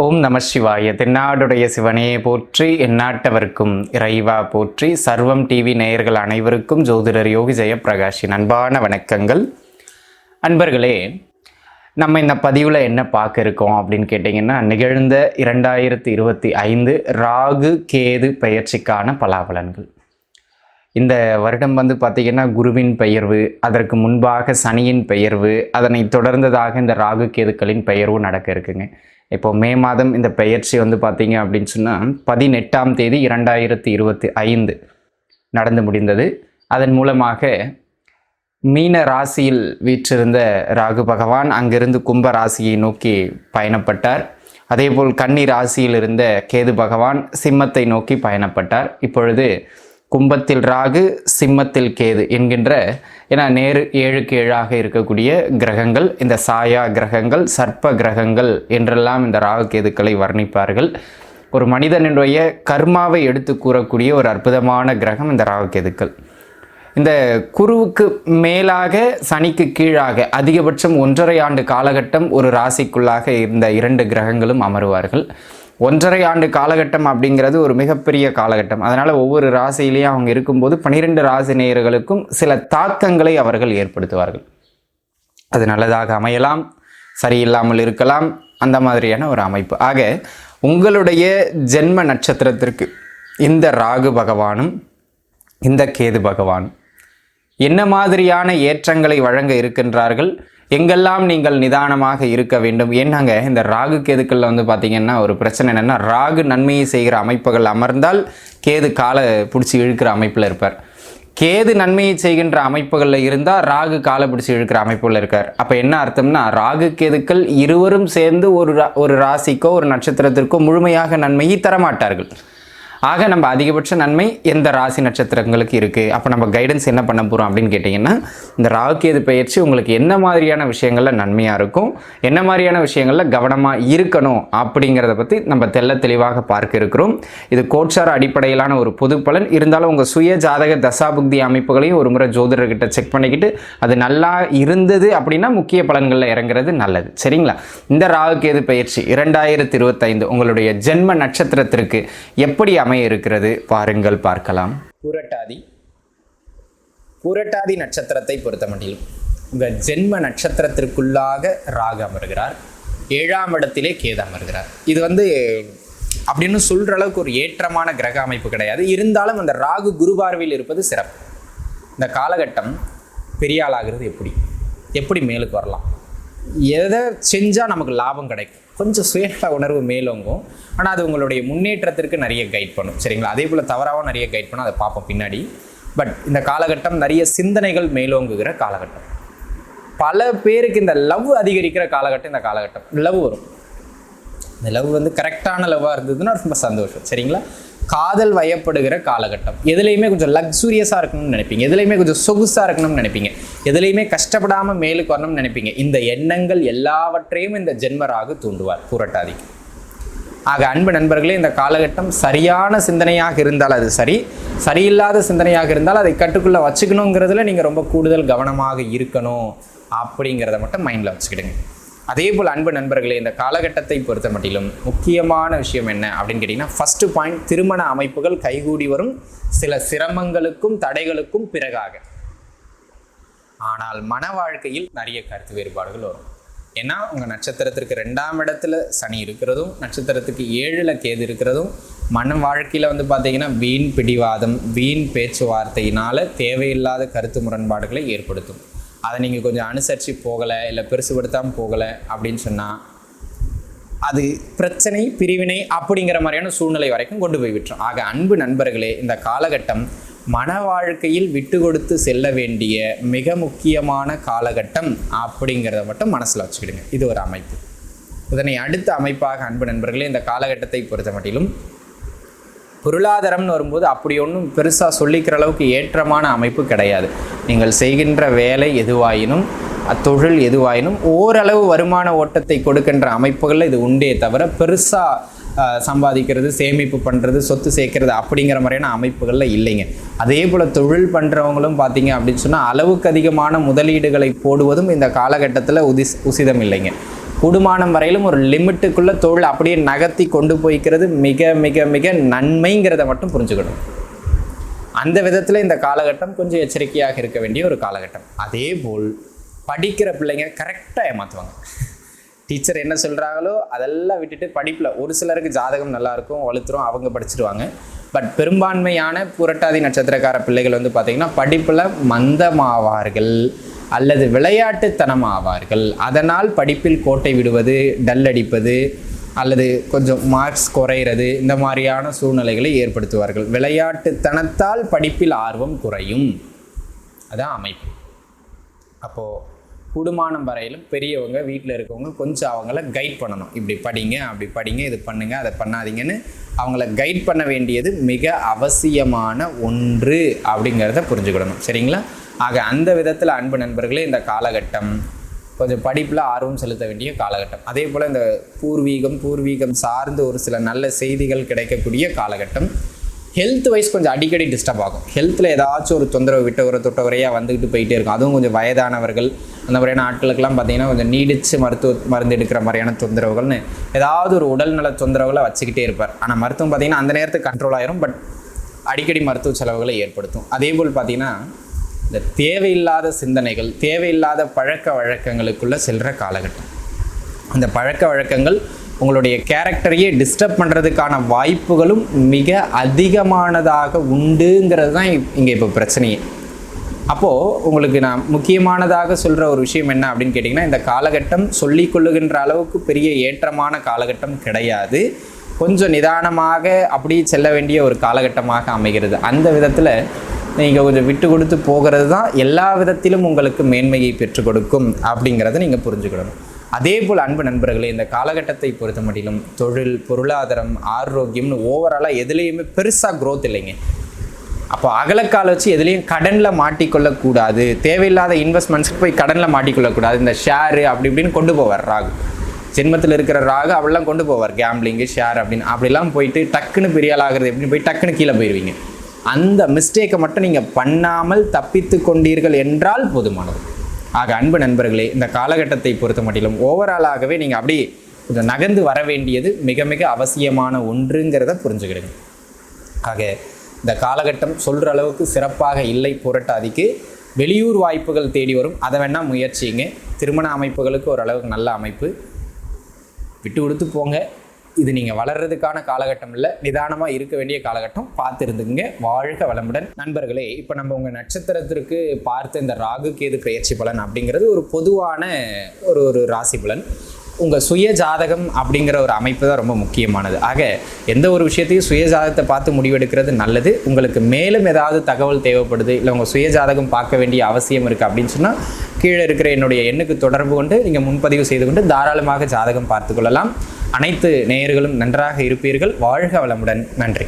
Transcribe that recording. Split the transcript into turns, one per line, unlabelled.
ஓம் நம சிவாய. தென்னாடுடைய சிவனே போற்றி, எந்நாட்டவர்க்கும் இறைவா போற்றி. சர்வம் டிவி நேயர்கள் அனைவருக்கும் ஜோதிடர் யோகி ஜெயப்பிரகாஷின் அன்பான வணக்கங்கள். அன்பர்களே, நம்ம இந்த பதிவில் என்ன பார்க்க இருக்கோம் அப்படின்னு கேட்டிங்கன்னா, நிகழ்ந்த 2025 ராகு கேது பெயர்ச்சிக்கான பலாபலன்கள். இந்த வருடம் பார்த்திங்கன்னா குருவின் பெயர்வு, அதற்கு முன்பாக சனியின் பெயர்வு, அதனை தொடர்ந்ததாக இந்த ராகு கேதுக்களின் பெயர்வு நடக்க இருக்குங்க. இப்போ மே மாதம் இந்த பெயர்ச்சி பார்த்திங்க அப்படின்னு சொன்னால் 18ஆம் தேதி 2025 நடந்து முடிந்தது. அதன் மூலமாக மீன ராசியில் வீற்றிருந்த ராகு பகவான் அங்கிருந்து கும்ப ராசியை நோக்கி பயணப்பட்டார். அதேபோல் கன்னி ராசியில் இருந்த கேது பகவான் சிம்மத்தை நோக்கி பயணப்பட்டார். இப்பொழுது கும்பத்தில் ராகு, சிம்மத்தில் கேது என்கின்ற, ஏன்னா நேரு 7க்கு 7ஆக இருக்கக்கூடிய கிரகங்கள், இந்த சாயா கிரகங்கள், சர்ப்ப கிரகங்கள் என்றெல்லாம் இந்த ராகு கேதுக்களை வர்ணிப்பார்கள். ஒரு மனிதனுடைய கர்மாவை எடுத்து கூறக்கூடிய ஒரு அற்புதமான கிரகம் இந்த ராகு கேதுக்கள். இந்த குருவுக்கு மேலாக சனிக்கு கீழாக அதிகபட்சம் 1.5 ஆண்டு காலகட்டம் ஒரு ராசிக்குள்ளாக இருந்த 2 கிரகங்களும் அமருவார்கள். 1.5 ஆண்டு காலகட்டம் அப்படிங்கிறது ஒரு மிகப்பெரிய காலகட்டம். அதனால் ஒவ்வொரு ராசியிலையும் அவங்க இருக்கும்போது 12 ராசி நேயர்களுக்கும் சில தாக்கங்களை அவர்கள் ஏற்படுத்துவார்கள். அது நல்லதாக அமையலாம், சரியில்லாமல் இருக்கலாம், அந்த மாதிரியான ஒரு அமைப்பு. ஆக உங்களுடைய ஜென்ம நட்சத்திரத்திற்கு இந்த ராகு பகவானும் இந்த கேது பகவானும் என்ன மாதிரியான ஏற்றங்களை வழங்க இருக்கின்றார்கள், எங்கெல்லாம் நீங்கள் நிதானமாக இருக்க வேண்டும். ஏன்னாங்க இந்த ராகு கேதுக்களில் பார்த்திங்கன்னா ஒரு பிரச்சனை என்னென்னா, ராகு நன்மையை செய்கிற அமைப்புகள் அமர்ந்தால் கேது காலை பிடிச்சி இழுக்கிற அமைப்பில் இருப்பார். கேது நன்மையை செய்கின்ற அமைப்புகளில் இருந்தால் ராகு காலை பிடிச்சி இழுக்கிற அமைப்புகளில் இருக்கார். அப்போ என்ன அர்த்தம்னா, ராகு கேதுக்கள் இருவரும் சேர்ந்து ஒரு ராசிக்கோ ஒரு நட்சத்திரத்திற்கோ முழுமையாக நன்மையை தரமாட்டார்கள். ஆக நம்ம அதிகபட்ச நன்மை எந்த ராசி நட்சத்திரங்களுக்கு இருக்குது. அப்போ நம்ம கைடன்ஸ் என்ன பண்ண போகிறோம் அப்படின்னு கேட்டிங்கன்னா, இந்த ராகு கேது பயிற்சி உங்களுக்கு என்ன மாதிரியான விஷயங்களில் நன்மையாக இருக்கும், என்ன மாதிரியான விஷயங்களில் கவனமாக இருக்கணும் அப்படிங்கிறத பற்றி நம்ம தெளிவாக பார்க்க இருக்கிறோம். இது கோட்சார அடிப்படையிலான ஒரு பொது பலன். இருந்தாலும் உங்கள் சுய ஜாதக தசாபுக்தி அமைப்புகளையும் ஒரு முறை ஜோதிடர்கிட்ட செக் பண்ணிக்கிட்டு அது நல்லா இருந்தது அப்படின்னா முக்கிய பலன்களில் இறங்குறது நல்லது. சரிங்களா? இந்த ராகு கேது பயிற்சி 2025 உங்களுடைய ஜென்ம நட்சத்திரத்திற்கு எப்படி இருக்கிறது பாருங்கள், பார்க்கலாம். பூரட்டாதி நட்சத்திரத்தை பொறுத்தமட்டிலும் உங்க ஜென்ம நட்சத்திரத்திற்குள்ளாக ராகு அமர்கிறார், 7ஆம் இடத்திலே கேது அமர்கிறார். இது அப்படின்னு சொல்ற அளவுக்கு ஒரு ஏற்றமான கிரக அமைப்பு கிடையாது. இருந்தாலும் அந்த ராகு குரு பார்வையில் இருப்பது சிறப்பு. இந்த காலகட்டம் பெரிய ஆளாகிறது எப்படி மேலுக்கு வரலாம், எதை செஞ்சால் நமக்கு லாபம் கிடைக்கும், கொஞ்சம் சுய உணர்வு மேலோங்கும். ஆனால் அது உங்களுடைய முன்னேற்றத்திற்கு நிறைய கைட் பண்ணும். சரிங்களா? அதே போல் தவறாகவும் நிறைய கைட் பண்ணும், அதை பார்ப்போம் பின்னாடி. பட் இந்த காலகட்டம் நிறைய சிந்தனைகள் மேலோங்குகிற காலகட்டம். பல பேருக்கு இந்த லவ் அதிகரிக்கிற காலகட்டம். இந்த காலகட்டம் லவ் வரும். இந்த லவ் கரெக்டான லவ்வாக இருந்ததுன்னா ரொம்ப சந்தோஷம். சரிங்களா? காதல் வயப்படுகிற காலகட்டம். எதுலேயுமே கொஞ்சம் லக்ஸூரியஸாக இருக்கணும்னு நினைப்பீங்க, எதுலேயுமே கொஞ்சம் சொகுசாக இருக்கணும்னு நினைப்பீங்க, எதுலேயுமே கஷ்டப்படாமல் மேலுக்கு வரணும்னு நினைப்பீங்க. இந்த எண்ணங்கள் எல்லாவற்றையும் இந்த ஜென்மராகு தூண்டுவார் பூரட்டாதிக்கு. ஆக அன்பு நண்பர்களே, இந்த காலகட்டம் சரியான சிந்தனையாக இருந்தால் அது சரி, சரியில்லாத சிந்தனையாக இருந்தால் அதை கட்டுக்குள்ளே வச்சுக்கணுங்கிறதுல நீங்கள் ரொம்ப கூடுதல் கவனமாக இருக்கணும் அப்படிங்கிறத மட்டும் மைண்டில் வச்சுக்கிடுங்க. அதே போல் அன்பு நண்பர்களே, இந்த காலகட்டத்தை பொறுத்த மட்டிலும் முக்கியமான விஷயம் என்ன அப்படின்னு கேட்டிங்கன்னா, ஃபஸ்ட்டு பாயிண்ட், திருமண அமைப்புகள் கைகூடி வரும் சில சிரமங்களுக்கும் தடைகளுக்கும் பிறகாக. ஆனால் மன வாழ்க்கையில் நிறைய கருத்து வேறுபாடுகள் வரும். ஏன்னா உங்கள் நட்சத்திரத்திற்கு 2ஆம் இடத்துல சனி இருக்கிறதும், நட்சத்திரத்துக்கு 7ல் கேது இருக்கிறதும் மன வாழ்க்கையில் பார்த்தீங்கன்னா வீண் பிடிவாதம், வீண் பேச்சுவார்த்தையினால் தேவையில்லாத கருத்து முரண்பாடுகளை ஏற்படுத்தும். அதை நீங்கள் கொஞ்சம் அனுசரித்து போகலை, இல்லை பெருசுபடுத்தாமல் போகலை அப்படின்னு சொன்னால் அது பிரச்சனை, பிரிவினை அப்படிங்கிற மாதிரியான சூழ்நிலை வரைக்கும் கொண்டு போய் விட்டுரும். ஆக அன்பு நண்பர்களே, இந்த காலகட்டம் மன வாழ்க்கையில் விட்டு கொடுத்து செல்ல வேண்டிய மிக முக்கியமான காலகட்டம் அப்படிங்கிறத மட்டும் மனசில் வச்சுக்கிடுங்க. இது ஒரு அமைப்பு. இதனை அடுத்த அமைப்பாக அன்பு நண்பர்களே, இந்த காலகட்டத்தை பொறுத்த மட்டிலும் பொருளாதாரம்னு வரும்போது அப்படி ஒன்றும் பெருசாக சொல்லிக்கிற அளவுக்கு ஏற்றமான அமைப்பு கிடையாது. நீங்கள் செய்கின்ற வேலை எதுவாயினும், தொழில் எதுவாயினும் ஓரளவு வருமான ஓட்டத்தை கொடுக்கின்ற அமைப்புகளில் இது உண்டே தவிர பெருசாக சம்பாதிக்கிறது, சேமிப்பு பண்ணுறது, சொத்து சேர்க்கறது அப்படிங்கிற மாதிரியான அமைப்புகளில் இல்லைங்க. அதே போல் தொழில் பண்ணுறவங்களும் பார்த்தீங்க அப்படின்னு சொன்னால் அளவுக்கு அதிகமான முதலீடுகளை போடுவதும் இந்த காலகட்டத்தில் உசிதம் இல்லைங்க. கூடுமானம் வரையிலும் ஒரு லிமிட்டுக்குள்ளே தொழில் அப்படியே நகர்த்தி கொண்டு போய்க்கிறது மிக மிக மிக நன்மைங்கிறத மட்டும் புரிஞ்சுக்கணும். அந்த விதத்தில் இந்த காலகட்டம் கொஞ்சம் எச்சரிக்கையாக இருக்க வேண்டிய ஒரு காலகட்டம். அதே போல் படிக்கிற பிள்ளைங்க கரெக்டாக ஏமாற்றுவாங்க. டீச்சர் என்ன சொல்கிறாங்களோ அதெல்லாம் விட்டுட்டு படிப்பில் ஒரு சிலருக்கு ஜாதகம் நல்லாயிருக்கும், வலுத்துரும், அவங்க படிச்சுடுவாங்க. பட் பெரும்பான்மையான புரட்டாதி நட்சத்திரக்கார பிள்ளைகள் வந்து பார்த்திங்கன்னா படிப்பில் மந்தமாவார்கள் அல்லது விளையாட்டுத்தனம் ஆவார்கள். அதனால் படிப்பில் கோட்டை விடுவது, டல் அடிப்பது அல்லது கொஞ்சம் மார்க்ஸ் குறையிறது, இந்த மாதிரியான சூழ்நிலைகளை ஏற்படுத்துவார்கள். விளையாட்டுத்தனத்தால் படிப்பில் ஆர்வம் குறையும். அதான் அமைப்பு. அப்போது கூடுமானம் வரையிலும் பெரியவங்க வீட்டில் இருக்கவங்க கொஞ்சம் அவங்கள கைட் பண்ணணும். இப்படி படிங்க, அப்படி படிங்க, இது பண்ணுங்க, அதை பண்ணாதீங்கன்னு அவங்கள கைட் பண்ண வேண்டியது மிக அவசியமான ஒன்று அப்படிங்கிறத புரிஞ்சுக்கிடணும். சரிங்களா? ஆக அந்த விதத்தில் அன்பு நண்பர்களே, இந்த காலகட்டம் கொஞ்சம் படிப்பில் ஆர்வம் செலுத்த வேண்டிய காலகட்டம். அதே போல் இந்த பூர்வீகம் சார்ந்து ஒரு சில நல்ல செய்திகள் கிடைக்கக்கூடிய காலகட்டம். ஹெல்த் வைஸ் கொஞ்சம் அடிக்கடி டிஸ்டர்ப் ஆகும். ஹெல்த்தில் ஏதாச்சும் ஒரு தொந்தரவு விட்டவரையாக வந்துக்கிட்டு போயிட்டே இருக்கும். அதுவும் கொஞ்சம் வயதானவர்கள் அந்த மாதிரியான ஆட்களுக்கெல்லாம் பார்த்திங்கன்னா கொஞ்சம் நீடிச்சு மருந்து எடுக்கிற மாதிரியான தொந்தரவுகள்னு ஏதாவது ஒரு உடல்நல தொந்தரவுகளை வச்சுக்கிட்டே இருப்பார். ஆனால் மருத்துவம் பார்த்திங்கன்னா அந்த நேரத்துக்கு கண்ட்ரோல் ஆயிரும். பட் அடிக்கடி மருத்துவ செலவுகளை ஏற்படுத்தும். அதே போல் பார்த்திங்கன்னா இந்த தேவையில்லாத சிந்தனைகள், தேவையில்லாத பழக்க வழக்கங்களுக்குள்ளே செல்கிற காலகட்டம். அந்த பழக்க வழக்கங்கள் உங்களுடைய கேரக்டரையே டிஸ்டர்ப் பண்ணுறதுக்கான வாய்ப்புகளும் மிக அதிகமானதாக உண்டுங்கிறது தான் இங்கே இப்போ பிரச்சனையே. அப்போது உங்களுக்கு நான் முக்கியமானதாக சொல்கிற ஒரு விஷயம் என்ன அப்படின்னு கேட்டிங்கன்னா, இந்த காலகட்டம் சொல்லிக் கொள்ளுகின்ற அளவுக்கு பெரிய ஏற்றமான காலகட்டம் கிடையாது. கொஞ்சம் நிதானமாக அப்படி செல்ல வேண்டிய ஒரு காலகட்டமாக அமைகிறது. அந்த விதத்தில் நீங்கள் கொஞ்சம் விட்டு கொடுத்து போகிறது தான் எல்லா விதத்திலும் உங்களுக்கு மேன்மையை பெற்றுக் கொடுக்கும் அப்படிங்கிறத நீங்கள் புரிஞ்சுக்கிடணும். அதே போல் அன்பு நண்பர்களே, இந்த காலகட்டத்தை பொறுத்த மட்டிலும் தொழில், பொருளாதாரம், ஆரோக்கியம்னு ஓவராலாக எதுலேயுமே பெருசாக க்ரோத் இல்லைங்க. அப்போ அகலக்கால வச்சு எதுலேயும் கடனில் மாட்டிக்கொள்ளக்கூடாது. தேவையில்லாத இன்வெஸ்ட்மெண்ட்ஸுக்கு போய் கடனில் மாட்டிக்கொள்ளக்கூடாது. இந்த ஷேரு அப்படி இப்படின்னு கொண்டு போவார் ராகு. ஜென்மத்தில் இருக்கிற ராகு அவெல்லாம் கொண்டு போவார். கேம்பிளிங்கு, ஷேர் அப்படின்னு அப்படிலாம் போயிட்டு டக்குன்னு பெரிய ஆள் ஆகிறது எப்படின்னு போய் டக்குன்னு கீழே போயிடுவீங்க. அந்த மிஸ்டேக்கை மட்டும் நீங்கள் பண்ணாமல் தப்பித்து கொண்டீர்கள் என்றால் போதுமானது. ஆக அன்பு நண்பர்களே, இந்த காலகட்டத்தை பொறுத்த மட்டிலும் ஓவராலாகவே நீங்கள் அப்படி கொஞ்சம் நகர்ந்து வர வேண்டியது மிக மிக அவசியமான ஒன்றுங்கிறத புரிஞ்சுக்கிடுங்க. ஆக இந்த காலகட்டம் சொல்கிற அளவுக்கு சிறப்பாக இல்லை. புரட்டாதிக்கு வெளியூர் வாய்ப்புகள் தேடி வரும். அதை வேணால் முயற்சிங்க. திருமண அமைப்புகளுக்கு ஓரளவுக்கு நல்ல அமைப்பு. விட்டு கொடுத்து போங்க. இது நீங்கள் வளர்கிறதுக்கான காலகட்டம் இல்லை, நிதானமாக இருக்க வேண்டிய காலகட்டம். பார்த்துருந்துங்க. வாழ்க வளமுடன். நண்பர்களே, இப்போ நம்ம உங்கள் நட்சத்திரத்திற்கு பார்த்த இந்த ராகு கேது பெயர்ச்சி பலன் அப்படிங்கிறது ஒரு பொதுவான ஒரு ராசி பலன். உங்கள் சுய ஜாதகம் அப்படிங்கிற ஒரு அமைப்பு தான் ரொம்ப முக்கியமானது. ஆக எந்த ஒரு விஷயத்தையும் சுய ஜாதகத்தை பார்த்து முடிவெடுக்கிறது நல்லது. உங்களுக்கு மேலும் ஏதாவது தகவல் தேவைப்படுது, இல்லை உங்கள் சுய ஜாதகம் பார்க்க வேண்டிய அவசியம் இருக்குது அப்படின்னு சொன்னால் கீழே இருக்கிற என்னுடைய எண்ணுக்கு தொடர்பு கொண்டு நீங்கள் முன்பதிவு செய்து கொண்டு தாராளமாக ஜாதகம் பார்த்து கொள்ளலாம். அனைத்து நேயர்களும் நன்றாக இருப்பீர்கள். வாழ்க வளமுடன். நன்றி.